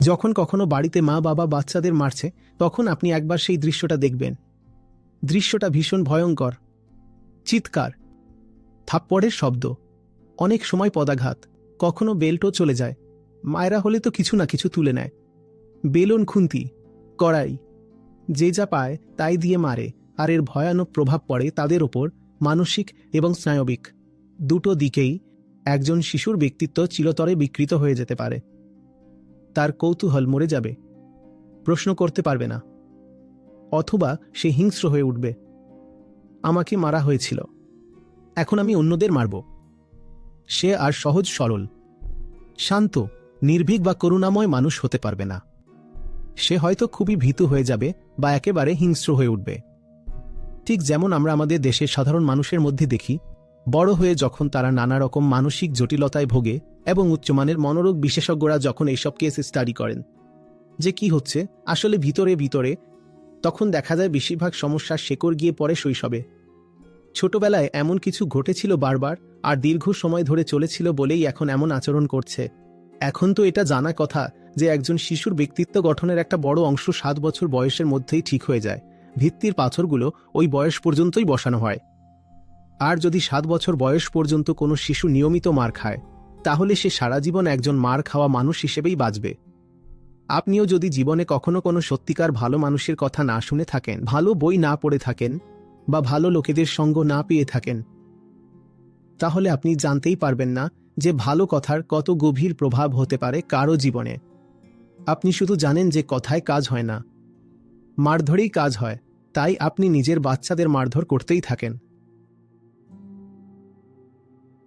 যখন কখনো বাড়িতে মা বাবা বাচ্চাদের মারছে, তখন আপনি একবার সেই দৃশ্যটা দেখবেন। দৃশ্যটা ভীষণ ভয়ঙ্কর। চিৎকার, থাপ্পড়ের শব্দ, অনেক সময় পদাঘাত, কখনো বেল্টও চলে যায়। মায়েরা হলে তো কিছু না কিছু তুলে নেয়, বেলুন, খুন্তি, কড়াই, যে যা পায় তাই দিয়ে মারে। আর এর ভয়ানক প্রভাব পড়ে তাদের ওপর, মানসিক এবং স্নায়বিক দুটো দিকেই। একজন শিশুর ব্যক্তিত্ব চিরতরে বিকৃত হয়ে যেতে পারে। তার কৌতূহল মরে যাবে, প্রশ্ন করতে পারবে না, অথবা সে হিংস্র হয়ে উঠবে। আমাকে মারা হয়েছিল, এখন আমি অন্যদের মারব। সে আর সহজ সরল, শান্ত, নির্ভীক বা করুণাময় মানুষ হতে পারবে না। সে হয়তো খুবই ভীতু হয়ে যাবে বা একেবারে হিংস্র হয়ে উঠবে। ঠিক যেমন আমরা আমাদের দেশের সাধারণ মানুষের মধ্যে দেখি, বড় হয়ে যখন তারা নানা রকম মানসিক জটিলতায় ভোগে এবং উচ্চমানের মনোরোগ বিশেষজ্ঞরা যখন এইসব কেস স্টাডি করেন যে কি হচ্ছে আসলে ভিতরে ভিতরে, তখন দেখা যায় বেশিরভাগ সমস্যার শেকড় গিয়ে পড়ে শৈশবে। ছোটবেলায় এমন কিছু ঘটেছিল বারবার আর দীর্ঘ সময় ধরে চলেছিল বলেই এখন এমন আচরণ করছে। এখন তো এটা জানা কথা যে একজন শিশুর ব্যক্তিত্ব গঠনের একটা বড় অংশ 7 বছর বয়সের মধ্যেই ঠিক হয়ে যায়। ভিত্তির পাথরগুলো ওই বয়স পর্যন্তই বসানো হয়। আর যদি 7 বছর বয়স পর্যন্ত কোনো শিশু নিয়মিত মার খায়, তাহলে সে সারা জীবন একজন মার খাওয়া মানুষ হিসেবেই বাঁচবে। আপনিও যদি জীবনে কখনো কোনো সত্যিকার ভালো মানুষের কথা না শুনে থাকেন, ভালো বই না পড়ে থাকেন বা ভালো লোকেদের সঙ্গ না পেয়ে থাকেন, তাহলে আপনি জানতেই পারবেন না যে ভালো কথার কত গভীর প্রভাব হতে পারে কারো জীবনে। আপনি শুধু জানেন যে কথায় কাজ হয় না, মারধরেই কাজ হয়, তাই আপনি নিজের বাচ্চাদের মারধর করতেই থাকেন।